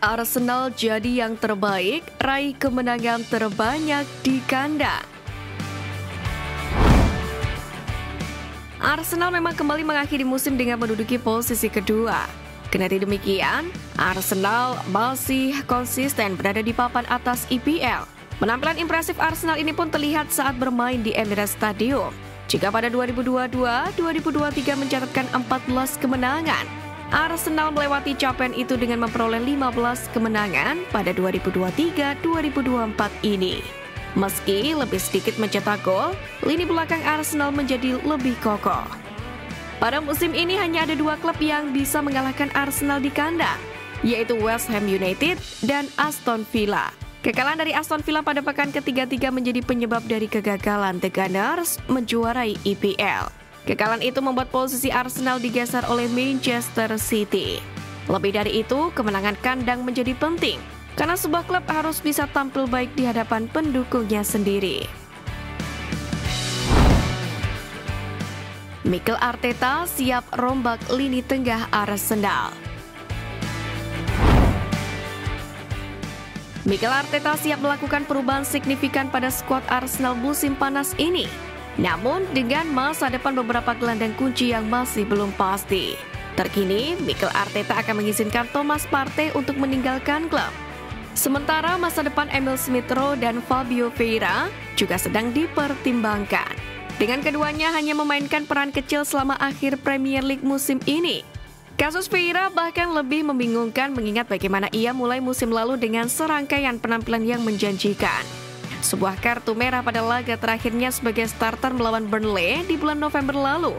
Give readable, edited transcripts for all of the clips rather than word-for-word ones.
Arsenal jadi yang terbaik, raih kemenangan terbanyak di kandang. Arsenal memang kembali mengakhiri musim dengan menduduki posisi kedua. Kendati demikian, Arsenal masih konsisten berada di papan atas EPL. Penampilan impresif Arsenal ini pun terlihat saat bermain di Emirates Stadium. Jika pada 2022-2023 mencatatkan 14 kemenangan, Arsenal melewati capaian itu dengan memperoleh 15 kemenangan pada 2023-2024 ini. Meski lebih sedikit mencetak gol, lini belakang Arsenal menjadi lebih kokoh. Pada musim ini hanya ada dua klub yang bisa mengalahkan Arsenal di kandang, yaitu West Ham United dan Aston Villa. Kekalahan dari Aston Villa pada pekan ketiga menjadi penyebab dari kegagalan The Gunners menjuarai EPL. Kekalahan itu membuat posisi Arsenal digeser oleh Manchester City. Lebih dari itu, kemenangan kandang menjadi penting, karena sebuah klub harus bisa tampil baik di hadapan pendukungnya sendiri. Mikel Arteta siap rombak lini tengah Arsenal. Mikel Arteta siap melakukan perubahan signifikan pada skuad Arsenal musim panas ini. Namun, dengan masa depan beberapa gelandang kunci yang masih belum pasti. Terkini, Mikel Arteta akan mengizinkan Thomas Partey untuk meninggalkan klub. Sementara masa depan Emil Smith-Rowe dan Fabio Vieira juga sedang dipertimbangkan. Dengan keduanya hanya memainkan peran kecil selama akhir Premier League musim ini. Kasus Vieira bahkan lebih membingungkan mengingat bagaimana ia mulai musim lalu dengan serangkaian penampilan yang menjanjikan. Sebuah kartu merah pada laga terakhirnya sebagai starter melawan Burnley di bulan November lalu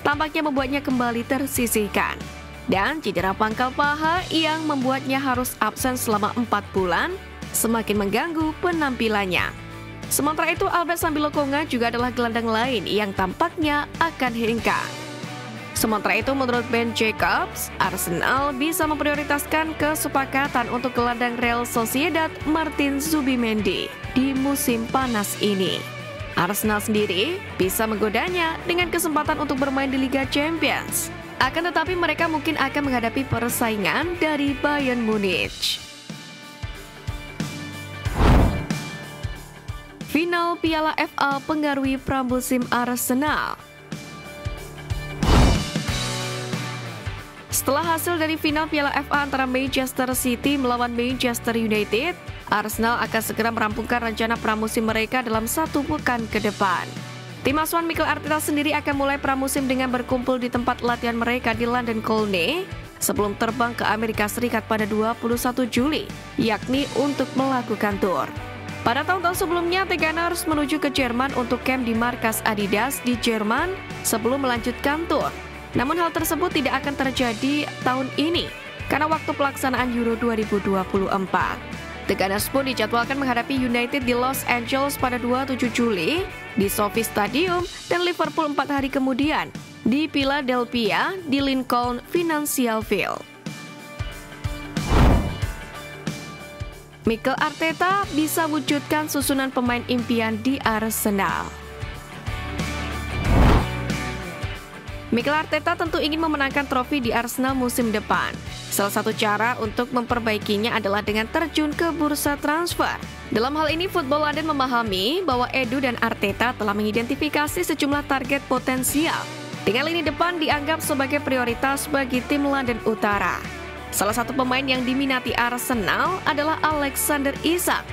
tampaknya membuatnya kembali tersisihkan. Dan cedera pangkal paha yang membuatnya harus absen selama 4 bulan semakin mengganggu penampilannya. Sementara itu, Albert Sambilokonga juga adalah gelandang lain yang tampaknya akan hengkang. Sementara itu, menurut Ben Jacobs, Arsenal bisa memprioritaskan kesepakatan untuk gelandang Real Sociedad Martin Zubimendi di musim panas ini. Arsenal sendiri bisa menggodanya dengan kesempatan untuk bermain di Liga Champions. Akan tetapi mereka mungkin akan menghadapi persaingan dari Bayern Munich. Final Piala FA pengaruhi pramusim Arsenal. Setelah hasil dari final Piala FA antara Manchester City melawan Manchester United, Arsenal akan segera merampungkan rencana pramusim mereka dalam 1 pekan ke depan. Tim asuhan Mikel Arteta sendiri akan mulai pramusim dengan berkumpul di tempat latihan mereka di London Colney sebelum terbang ke Amerika Serikat pada 21 Juli, yakni untuk melakukan tur. Pada tahun-tahun sebelumnya, The Gunners menuju ke Jerman untuk camp di markas Adidas di Jerman sebelum melanjutkan tur. Namun hal tersebut tidak akan terjadi tahun ini karena waktu pelaksanaan Euro 2024. The Gunners pun dijadwalkan menghadapi United di Los Angeles pada 27 Juli di SoFi Stadium dan Liverpool 4 hari kemudian di Philadelphia di Lincoln Financial Field. Mikel Arteta bisa wujudkan susunan pemain impian di Arsenal. Mikel Arteta tentu ingin memenangkan trofi di Arsenal musim depan. Salah satu cara untuk memperbaikinya adalah dengan terjun ke bursa transfer. Dalam hal ini, Football London memahami bahwa Edu dan Arteta telah mengidentifikasi sejumlah target potensial. Dengan lini depan dianggap sebagai prioritas bagi tim London Utara. Salah satu pemain yang diminati Arsenal adalah Alexander Isak.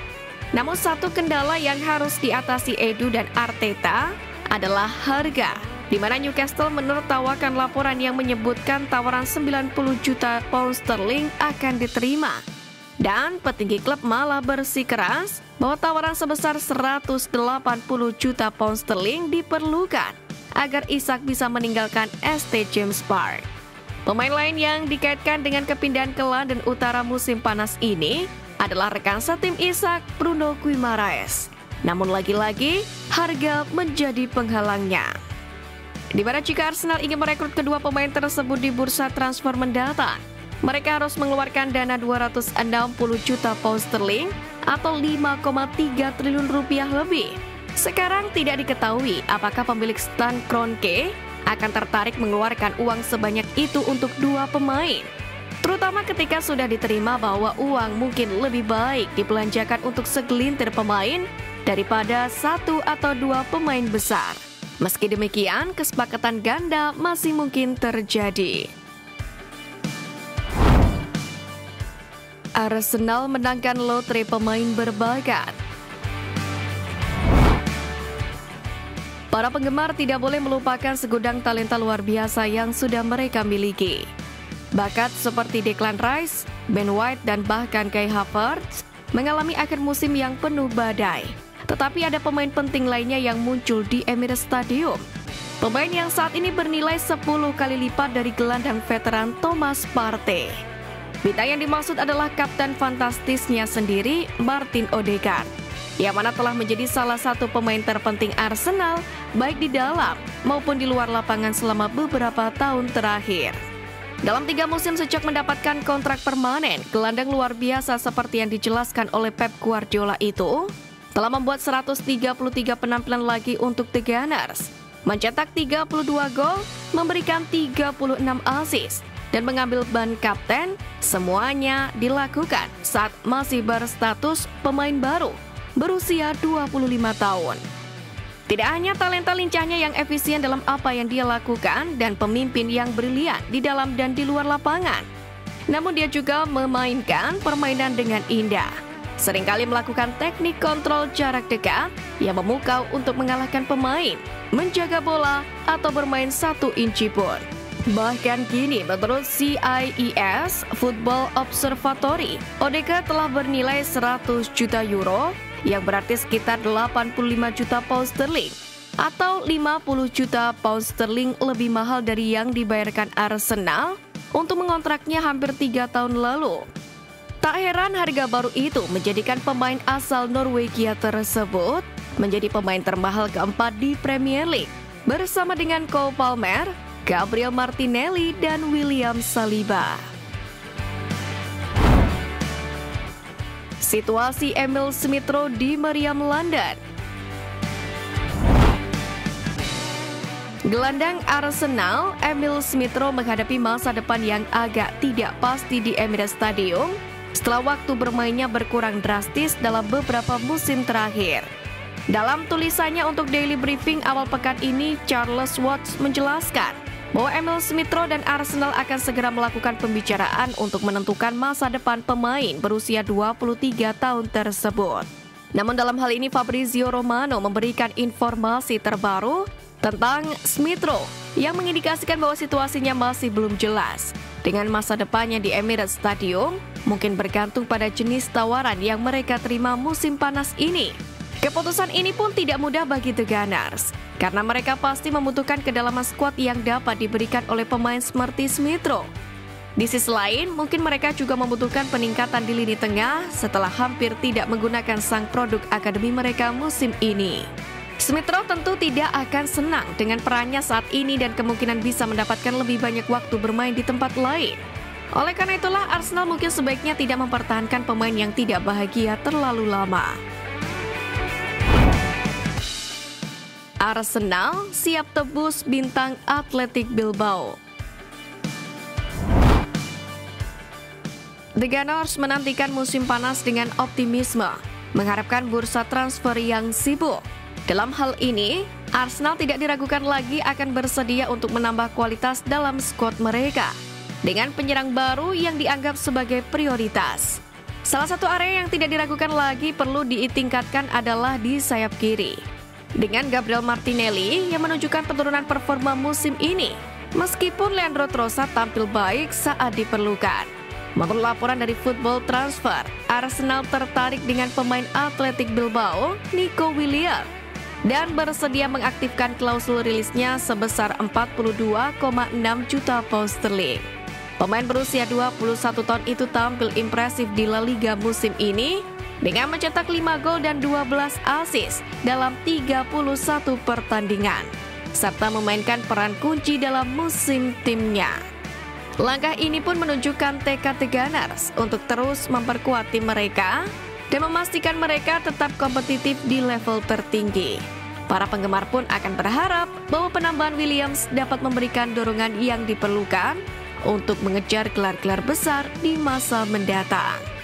Namun satu kendala yang harus diatasi Edu dan Arteta adalah harga, di mana Newcastle menertawakan laporan yang menyebutkan tawaran 90 juta pound sterling akan diterima. Dan petinggi klub malah bersikeras bahwa tawaran sebesar 180 juta pound sterling diperlukan agar Isak bisa meninggalkan St. James Park. Pemain lain yang dikaitkan dengan kepindahan ke London Utara musim panas ini adalah rekan setim Isak, Bruno Guimaraes. Namun lagi-lagi, harga menjadi penghalangnya. Di mana jika Arsenal ingin merekrut kedua pemain tersebut di bursa transfer mendatang, mereka harus mengeluarkan dana 260 juta pound sterling atau 5,3 triliun rupiah lebih. Sekarang tidak diketahui apakah pemilik Stan Kroenke akan tertarik mengeluarkan uang sebanyak itu untuk dua pemain. Terutama ketika sudah diterima bahwa uang mungkin lebih baik dibelanjakan untuk segelintir pemain daripada satu atau dua pemain besar. Meski demikian, kesepakatan ganda masih mungkin terjadi. Arsenal menangkan lotre pemain berbakat. Para penggemar tidak boleh melupakan segudang talenta luar biasa yang sudah mereka miliki. Bakat seperti Declan Rice, Ben White, dan bahkan Kai Havertz mengalami akhir musim yang penuh badai. Tetapi ada pemain penting lainnya yang muncul di Emirates Stadium. Pemain yang saat ini bernilai 10 kali lipat dari gelandang veteran Thomas Partey. Bintang yang dimaksud adalah kapten fantastisnya sendiri, Martin Odegaard, yang mana telah menjadi salah satu pemain terpenting Arsenal baik di dalam maupun di luar lapangan selama beberapa tahun terakhir. Dalam 3 musim sejak mendapatkan kontrak permanen, gelandang luar biasa seperti yang dijelaskan oleh Pep Guardiola itu telah membuat 133 penampilan lagi untuk The Gunners, mencetak 32 gol, memberikan 36 assist, dan mengambil ban kapten. Semuanya dilakukan saat masih berstatus pemain baru berusia 25 tahun. Tidak hanya talenta lincahnya yang efisien dalam apa yang dia lakukan dan pemimpin yang brilian di dalam dan di luar lapangan, namun dia juga memainkan permainan dengan indah. Seringkali melakukan teknik kontrol jarak dekat yang memukau untuk mengalahkan pemain, menjaga bola, atau bermain 1 inci pun. Bahkan kini menurut CIES Football Observatory, Odegaard telah bernilai 100 juta euro yang berarti sekitar 85 juta pound sterling atau 50 juta pound sterling lebih mahal dari yang dibayarkan Arsenal untuk mengontraknya hampir 3 tahun lalu. Tak heran harga baru itu menjadikan pemain asal Norwegia tersebut menjadi pemain termahal keempat di Premier League bersama dengan Cole Palmer, Gabriel Martinelli, dan William Saliba. Situasi Emil Smith Rowe di meriam London. Gelandang Arsenal, Emil Smith Rowe menghadapi masa depan yang agak tidak pasti di Emirates Stadium setelah waktu bermainnya berkurang drastis dalam beberapa musim terakhir. Dalam tulisannya untuk Daily Briefing awal pekan ini, Charles Watts menjelaskan bahwa Emil Smith Rowe dan Arsenal akan segera melakukan pembicaraan untuk menentukan masa depan pemain berusia 23 tahun tersebut. Namun dalam hal ini Fabrizio Romano memberikan informasi terbaru tentang Smith Rowe yang mengindikasikan bahwa situasinya masih belum jelas. Dengan masa depannya di Emirates Stadium mungkin bergantung pada jenis tawaran yang mereka terima musim panas ini. Keputusan ini pun tidak mudah bagi The Gunners, karena mereka pasti membutuhkan kedalaman skuad yang dapat diberikan oleh pemain seperti Smith Rowe. Di sisi lain, mungkin mereka juga membutuhkan peningkatan di lini tengah setelah hampir tidak menggunakan sang produk akademi mereka musim ini. Smith Rowe tentu tidak akan senang dengan perannya saat ini dan kemungkinan bisa mendapatkan lebih banyak waktu bermain di tempat lain. Oleh karena itulah, Arsenal mungkin sebaiknya tidak mempertahankan pemain yang tidak bahagia terlalu lama. Arsenal siap tebus bintang Athletic Bilbao. The Gunners menantikan musim panas dengan optimisme, mengharapkan bursa transfer yang sibuk. Dalam hal ini, Arsenal tidak diragukan lagi akan bersedia untuk menambah kualitas dalam skuad mereka dengan penyerang baru yang dianggap sebagai prioritas. Salah satu area yang tidak diragukan lagi perlu ditingkatkan adalah di sayap kiri, dengan Gabriel Martinelli yang menunjukkan penurunan performa musim ini, meskipun Leandro Trossard tampil baik saat diperlukan. Menurut laporan dari Football Transfer, Arsenal tertarik dengan pemain Athletic Bilbao, Nico Williams, dan bersedia mengaktifkan klausul rilisnya sebesar 42,6 juta pound sterling. Pemain berusia 21 tahun itu tampil impresif di La Liga musim ini dengan mencetak 5 gol dan 12 assist dalam 31 pertandingan, serta memainkan peran kunci dalam musim timnya. Langkah ini pun menunjukkan tekad The Gunners untuk terus memperkuat tim mereka dan memastikan mereka tetap kompetitif di level tertinggi. Para penggemar pun akan berharap bahwa penambahan Williams dapat memberikan dorongan yang diperlukan untuk mengejar gelar-gelar besar di masa mendatang.